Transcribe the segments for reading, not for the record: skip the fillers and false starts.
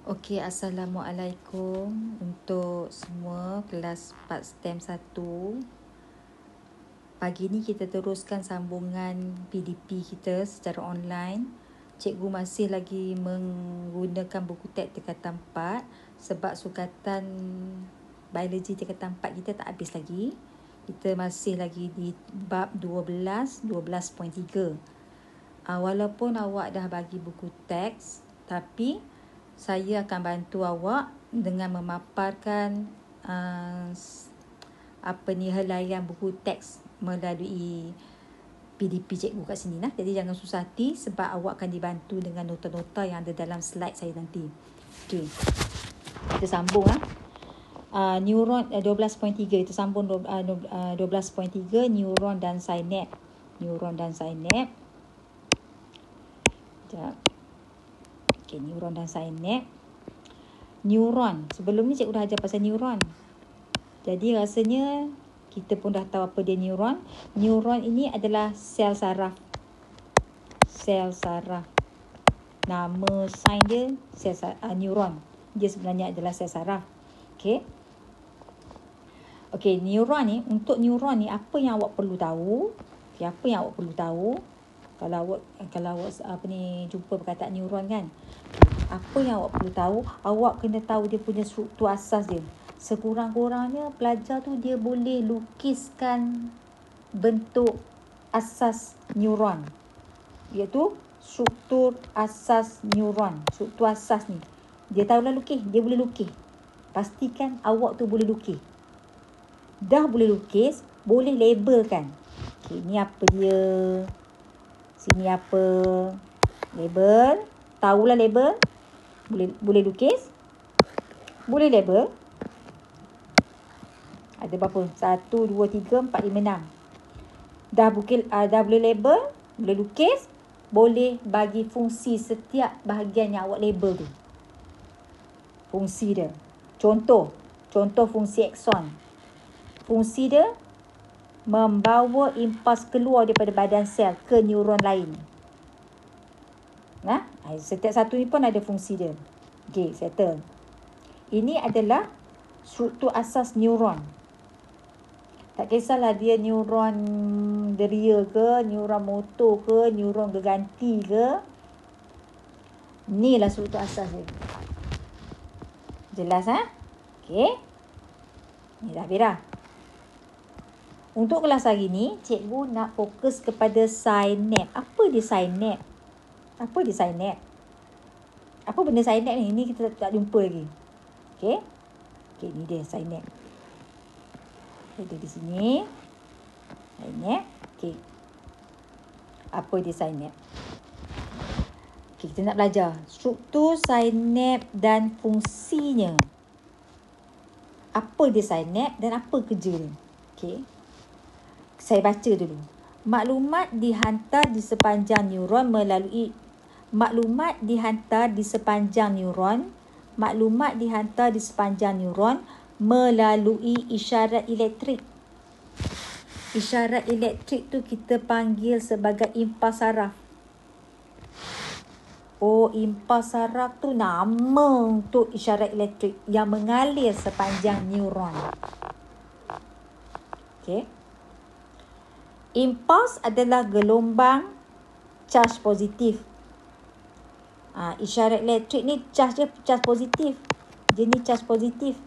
Okey, Assalamualaikum untuk semua kelas 4 STEM 1. Pagi ni kita teruskan sambungan PDP kita secara online. Cikgu masih lagi menggunakan buku teks tingkatan 4 sebab sukatan biologi tingkatan 4 kita tak habis lagi. Kita masih lagi di bab 12.3. Walaupun awak dah bagi buku teks, tapi saya akan bantu awak dengan memaparkan helaian buku teks melalui PDP cikgu kat sini lah. Jadi jangan susah hati sebab awak akan dibantu dengan nota-nota yang ada dalam slide saya nanti. Okey. Kita sambung lah. Neuron 12.3 kita sambung 12.3 neuron dan synap. Neuron dan synap. Sekejap. Okey, neuron dan synap. Neuron. Sebelum ni cikgu dah ajar pasal neuron. Jadi rasanya kita pun dah tahu apa dia neuron. Neuron ini adalah sel saraf. Sel saraf. Nama sains dia neuron. Dia sebenarnya adalah sel saraf. Okey. Okey, neuron ni, untuk neuron ni apa yang awak perlu tahu? Okey, apa yang awak perlu tahu? Kalau awak jumpa perkataan neuron kan. Apa yang awak perlu tahu? Awak kena tahu dia punya struktur asas dia. Sekurang-kurangnya pelajar tu dia boleh lukiskan bentuk asas neuron, iaitu struktur asas neuron. Struktur asas ni dia tahulah lukis, dia boleh lukis. Pastikan awak tu boleh lukis. Dah boleh lukis, boleh labelkan. Okey, ni apa dia? Sini apa? Label. Tahulah label. Boleh lukis. Boleh label. Ada berapa? 1, 2, 3, 4, 5, 6. Dah boleh label, boleh lukis, boleh bagi fungsi setiap bahagian yang awak label tu. Fungsi dia. Contoh fungsi akson. Fungsi dia membawa impuls keluar daripada badan sel ke neuron lain. Nah, setiap satu ni pun ada fungsi dia. Okey, settle. Ini adalah struktur asas neuron. Tak kisahlah dia neuron deria ke, neuron motor ke, neuron geganti ke. Inilah struktur asas dia. Jelas Okey. Ni dah habis. Untuk kelas hari ni, cikgu nak fokus kepada synap. Apa dia synap? Apa benda synap ni? Ini kita tak jumpa lagi. Okey. Okey, ni dia synap. Ada di sini. Synap. Okey. Apa dia synap? Okey, kita nak belajar struktur synap dan fungsinya. Apa dia synap dan apa kerja dia? Okey. Saya baca dulu. Maklumat dihantar di sepanjang neuron melalui isyarat elektrik. Isyarat elektrik tu kita panggil sebagai impuls saraf. Impuls saraf tu nama untuk isyarat elektrik yang mengalir sepanjang neuron. Okey. Impuls adalah gelombang charge positif. Isyarat elektrik ni charge positif. Jenis charge positif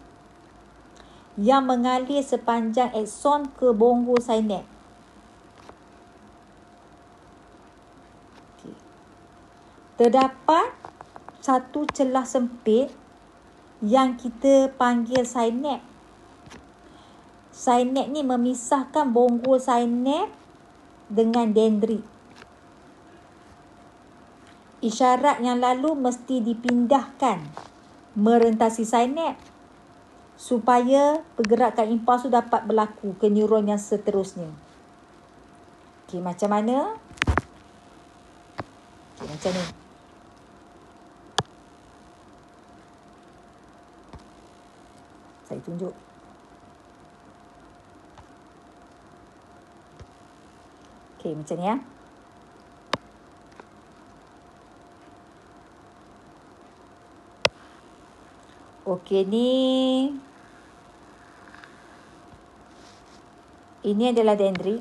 yang mengalir sepanjang akson ke bonggol synap. Okay. Terdapat satu celah sempit yang kita panggil synap. Synap ni memisahkan bonggol synap dengan dendrit. Isyarat yang lalu mesti dipindahkan merentasi synap supaya pergerakan impuls tu dapat berlaku ke neuron yang seterusnya. Okey, macam mana? Okey, macam ni. Saya tunjuk. Okey, macam ni Okey, ini adalah dendrit.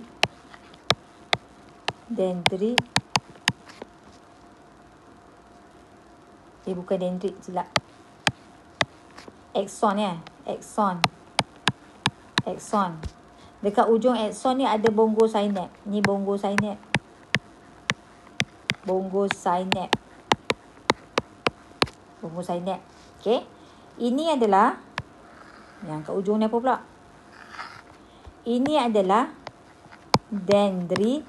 Bukan dendrit, silap. Axon ya. Axon. Dekat ujung axon ni ada bongosinap. Ni bongosinap. Okey. Ini adalah yang kat ujung ni apa pula? Ini adalah dendrit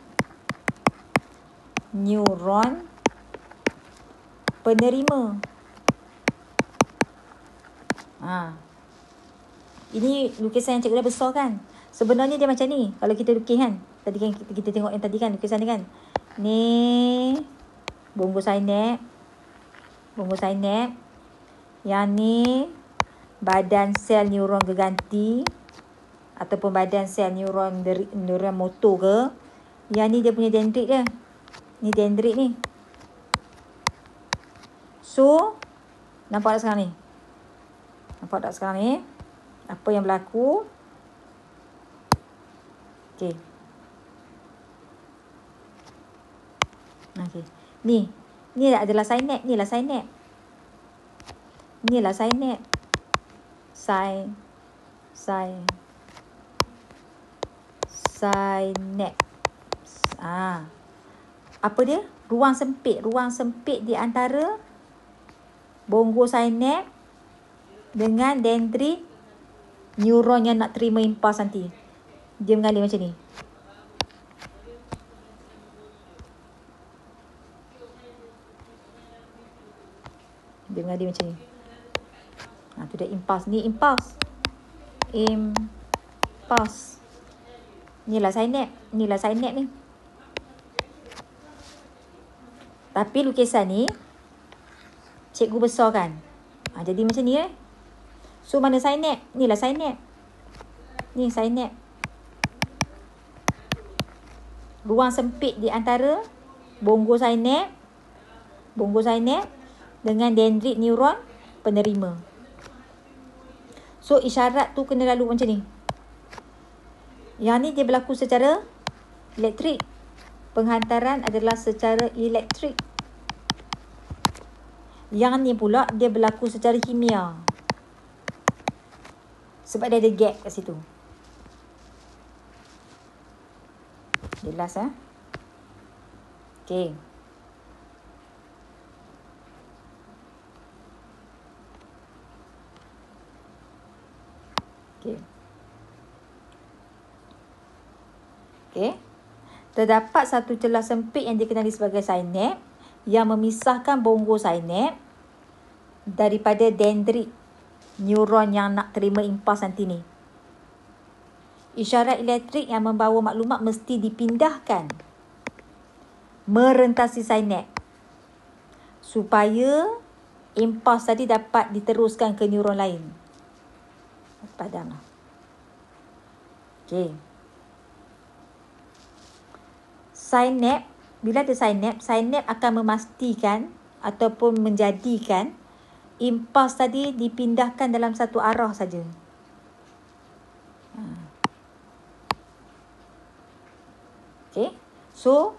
neuron penerima. Ini lukisan yang cikgu dah besar kan. Sebenarnya dia macam ni. Kalau kita lukis kan. Tadi kan kita tengok yang tadi kan lukisan ni kan. Ni bongosinap. Yang ni badan sel neuron gerganti ataupun badan sel neuron motor ke. Yang ni dia punya dendrit dia. Ni dendrit ni. So, nampak tak sekarang ni? Apa yang berlaku? Okey. Ni adalah synapse. Inilah synapse. Synapse. Apa dia? Ruang sempit di antara bongosinap dengan dendrit neuron yang nak terima impuls nanti. Dia mengalir macam ni. Tu dia impuls. Ni impuls. Inilah synapse ni. Tapi lukisan ni cikgu besarkan. Jadi macam ni So mana synapse? Inilah synapse. Ni synapse. Ruang sempit di antara bongosinap dengan dendrit neuron penerima. So isyarat tu kena lalu macam ni. Yang ni dia berlaku secara elektrik. Penghantaran adalah secara elektrik. Yang ni pula dia berlaku secara kimia. Sebab dia ada gap kat situ. Jelas Okey. Terdapat satu celah sempit yang dikenali sebagai synapse yang memisahkan bongosinap daripada dendrit neuron yang nak terima impuls nanti ni. Isyarat elektrik yang membawa maklumat mesti dipindahkan merentasi synapse supaya impuls tadi dapat diteruskan ke neuron lain. Padamlah. Okey. Synapse, bila ada synapse akan memastikan ataupun menjadikan impuls tadi dipindahkan dalam satu arah saja. Okey. So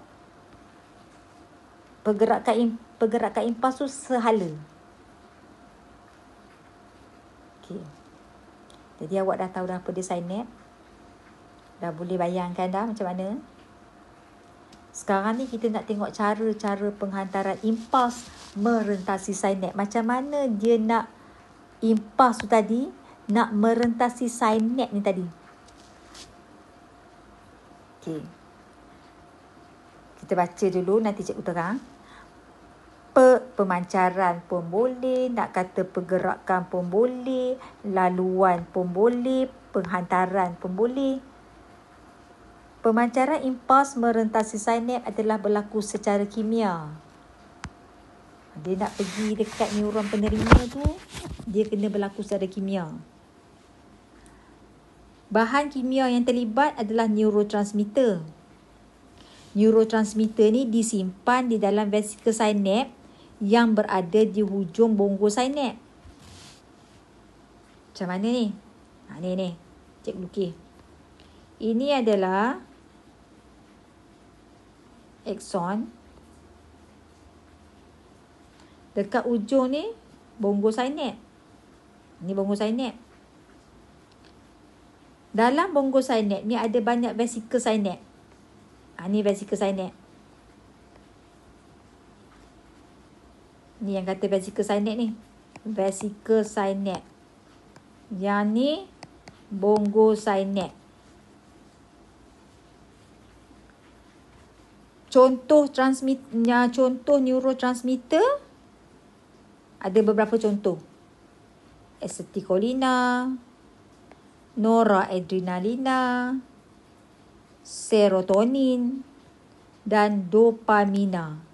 pergerakan impuls tu sehala. Okey. Jadi awak dah tahu dah apa dia synapse. Dah boleh bayangkan dah macam mana. Sekarang ni kita nak tengok cara-cara penghantaran impuls merentasi synapse. Macam mana dia nak impuls tu tadi nak merentasi synapse ni tadi. Okey. Kita baca dulu nanti cikgu terang. Pemancaran pun boleh, nak kata pergerakan pun boleh, laluan pun boleh, penghantaran pun boleh. Pemancaran impuls merentasi synapse adalah berlaku secara kimia. Dia nak pergi dekat neuron penerima tu, dia kena berlaku secara kimia. Bahan kimia yang terlibat adalah neurotransmitter. Neurotransmitter ni disimpan di dalam vesikel synapse yang berada di hujung bongosinap. Macam mana ni? Ni. Cikgu lukis. Ini adalah akson. Dekat ujung ni bonggol sinap. Ni bonggol sinap. Dalam bonggol sinap ni ada banyak vesikel sinap. Ni vesikel sinap. Ni yang kata vesikel sinap ni. Vesikel sinap. Yang ni bonggol sinap. Contoh neurotransmitter ada beberapa contoh. Acetylcholine, noradrenalina, serotonin dan dopamina.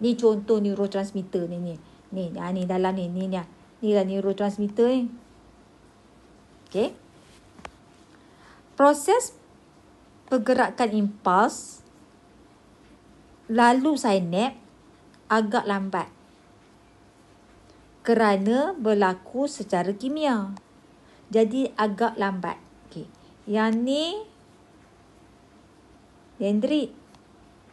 Ni contoh neurotransmitter ni. Ni dalam ni. Ni lah neurotransmitter ni. Okey. Proses pergerakan impuls lalu sinap agak lambat kerana berlaku secara kimia. Jadi agak lambat. Okey. Yang ni dendrit.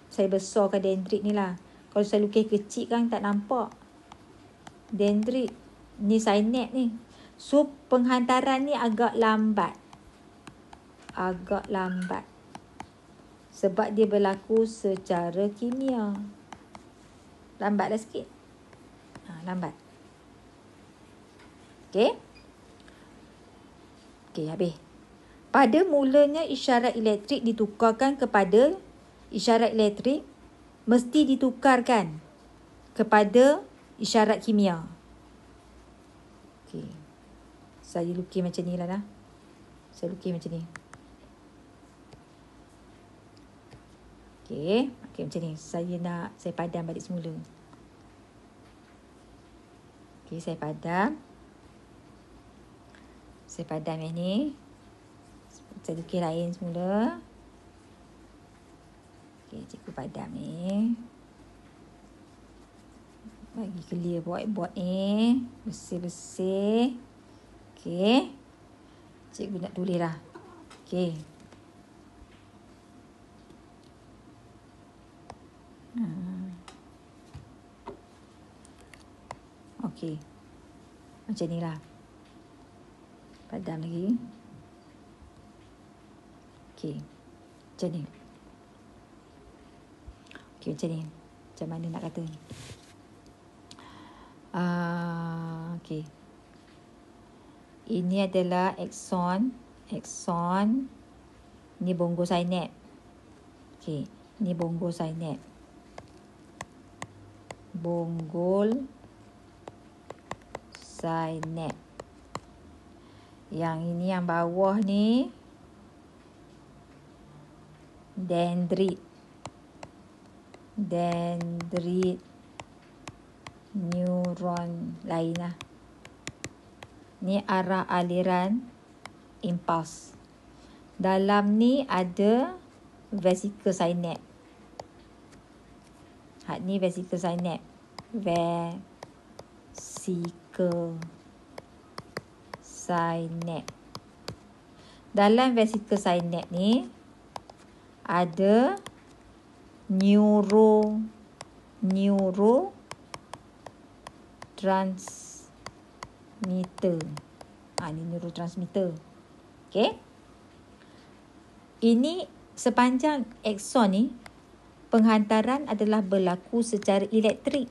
Saya besarkan dendrit ni lah. Kalau saya lukis kecil kan tak nampak. Dendrit. Ni sinap ni. So penghantaran ni agak lambat. Agak lambat. Sebab dia berlaku secara kimia. Lambatlah sikit. Lambat. Okey. Okey, habis. Pada mulanya isyarat elektrik ditukarkan kepada isyarat elektrik mesti ditukarkan kepada isyarat kimia. Okey. Saya lukis macam ni lah. Saya lukis macam ni. Okey, macam ni. Saya padam balik semula. Okey, saya padam. Saya padam yang ni. Saya lukis lain semula. Okey, cikgu padam ni. Bagi clear buat ni. Bersih-bersih. Okey. Cikgu nak tulis lah. Okey. Okey. Macam ni lah. Padam lagi. Okey. Macam ni. Okey, macam ni. Macam mana nak kata? Okey. Ini adalah akson. Akson. Ni bonggol sinap. Okey. Ni bonggol sinap. Bonggol sinap. Yang ini yang bawah ni dendrit. Dendrit neuron lain lah. Ni arah aliran impuls. Dalam ni ada vesikel sinap. Ni vesikel sinap. Vesikel sinap. Dalam vesikel sinap ni ada neurotransmitter. Ni neurotransmitter. Okey. Ini sepanjang akson ni penghantaran adalah berlaku secara elektrik.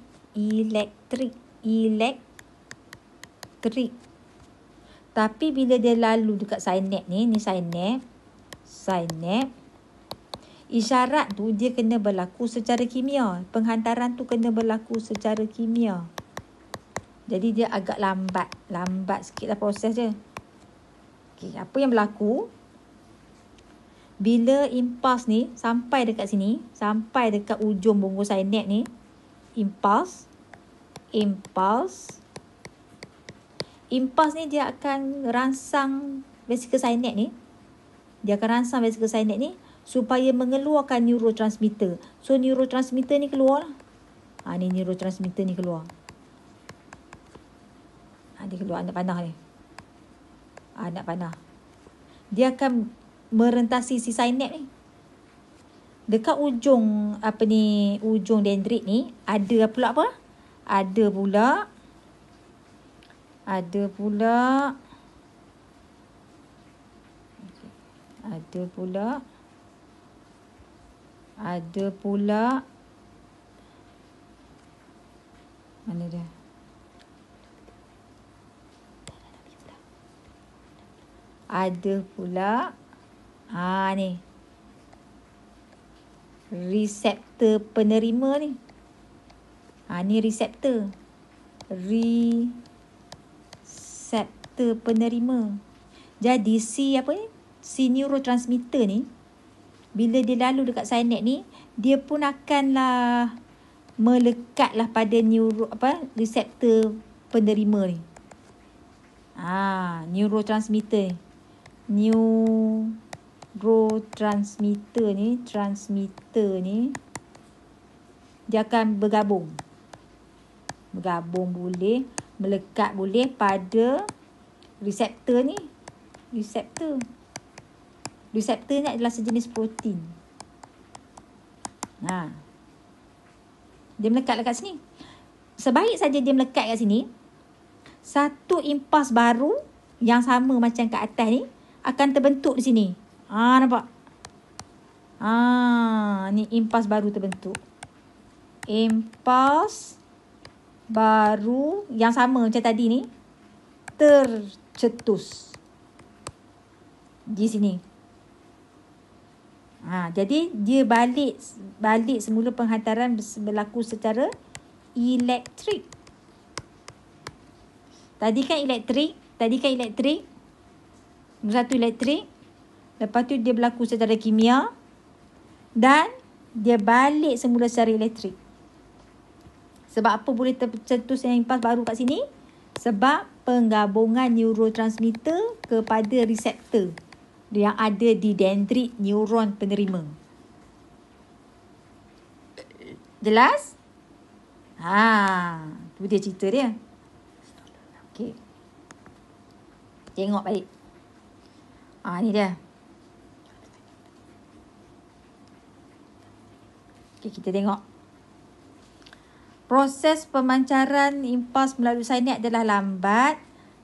Tapi bila dia lalu dekat sinap ni sinap. Isyarat tu dia kena berlaku secara kimia. Penghantaran tu kena berlaku secara kimia. Jadi dia agak lambat. Lambat sikit lah proses dia. Okey, apa yang berlaku? Bila impuls ni sampai dekat sini, sampai dekat ujung bonggol sinap ni, impuls ni dia akan rangsang vesikel sinap ni. Dia akan rangsang vesikel sinap ni supaya mengeluarkan neurotransmitter. So neurotransmitter ni keluar lah. Ni neurotransmitter ni keluar. Dia keluar anak panah ni. Nak panah. Dia akan merentasi si sinap ni. Dekat ujung ujung dendrit ni ada pula apa? Ada pula mana dia? Ada pula ni reseptor penerima ni. Ni reseptor penerima. Jadi si neurotransmitter ni, bila dia lalu dekat sinap ni, dia pun akanlah melekatlah pada reseptor penerima ni. Neurotransmitter ni dia akan bergabung boleh, melekat boleh pada reseptor ni. Reseptor ni adalah sejenis protein. Dia melekat dekat sini. Sebaik saja dia melekat kat sini, satu impas baru yang sama macam kat atas ni akan terbentuk di sini. Nampak? Ni impas baru terbentuk. Impas baru yang sama macam tadi ni tercetus di sini. Jadi dia balik semula penghantaran berlaku secara elektrik. Tadi kan elektrik. Satu elektrik. Lepas tu dia berlaku secara kimia. Dan dia balik semula secara elektrik. Sebab apa boleh tercetus yang impas baru kat sini? Sebab penggabungan neurotransmitter kepada reseptor yang ada di dendrit neuron penerima. Jelas? Tu dia cerita dia. Okey. Tengok balik. Ni dia. Okey, kita tengok. Proses pemancaran impas melalui sinap adalah lambat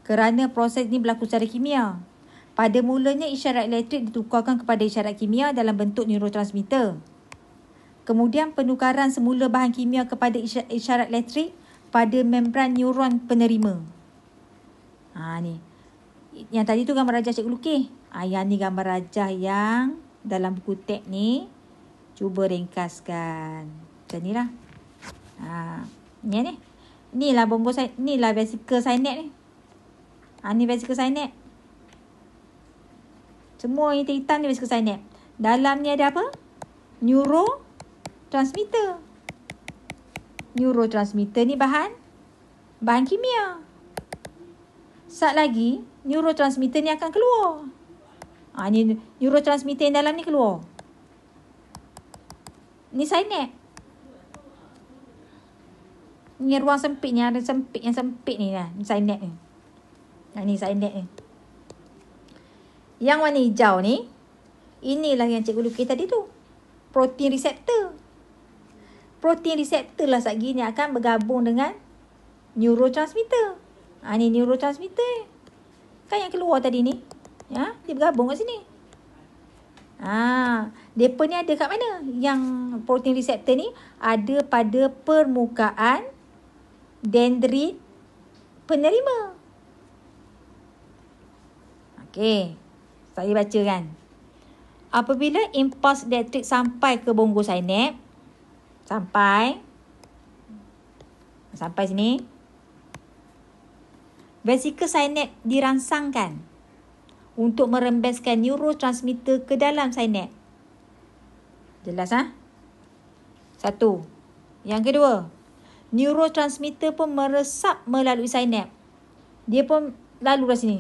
kerana proses ini berlaku secara kimia. Pada mulanya, isyarat elektrik ditukarkan kepada isyarat kimia dalam bentuk neurotransmitter. Kemudian, penukaran semula bahan kimia kepada isyarat elektrik pada membran neuron penerima. Ni. Yang tadi tu gambar rajah cikgu lukis. Yang ni gambar rajah yang dalam buku tek ni. Cuba ringkaskan. Macam ni lah. Ni. Ni lah ni lah vesicle sinap ni. Ni vesicle sinap. Semua yang hitam ni vesicle sinap. Dalam ni ada apa? Neurotransmitter. Neurotransmitter ni bahan kimia. Sat lagi, neurotransmitter ni akan keluar. Ni neurotransmitter yang dalam ni keluar. Ni sinap. Ni ruang sempit ni, ada yang sempit ni lah. Ni sinap ni. Ni sinap ni. Yang warna hijau ni, inilah yang cikgu lukis tadi tu. Protein reseptor. Protein reseptor lah saat gini akan bergabung dengan neurotransmitter. Ni neurotransmitter. Kan yang keluar tadi ni. Dia bergabung kat sini. Depa ni ada kat mana? Yang protein reseptor ni ada pada permukaan dendrit penerima. Okey. Saya baca kan. Apabila impas elektrik sampai ke bonggo sinap, sampai sini, vesicle sinap dirangsangkan untuk merembeskan neurotransmitter ke dalam sinap. Jelas Satu. Yang kedua, neurotransmitter pun meresap melalui sinap. Dia pun lalu dah sini.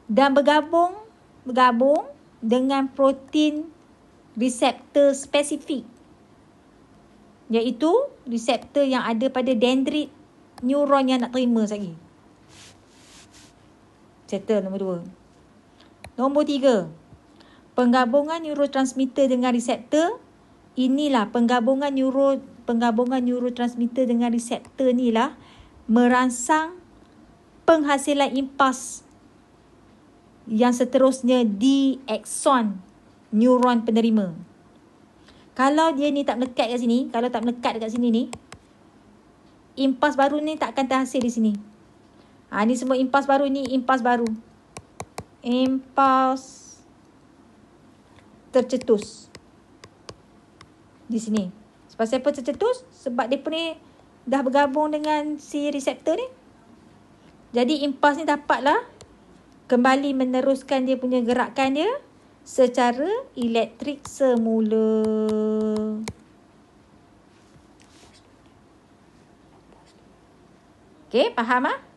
Dan bergabung dengan protein reseptor spesifik. Iaitu reseptor yang ada pada dendrit neuron yang nak terima lagi. Macam Settle nombor 2. Nombor 3. Penggabungan neurotransmitter dengan reseptor. Inilah penggabungan neurotransmitter dengan reseptor ni lah merangsang penghasilan impas yang seterusnya di akson neuron penerima. Kalau dia ni tak melekat kat sini, kalau tak melekat dekat sini ni, impas baru ni tak akan terhasil di sini. Ni semua impas baru ni, impas baru. Impas tercetus. Di sini. Sebab siapa tercetus? Sebab dia pun ni dah bergabung dengan si reseptor ni. Jadi impas ni dapatlah kembali meneruskan dia punya gerakan dia secara elektrik semula. Okey, faham ah?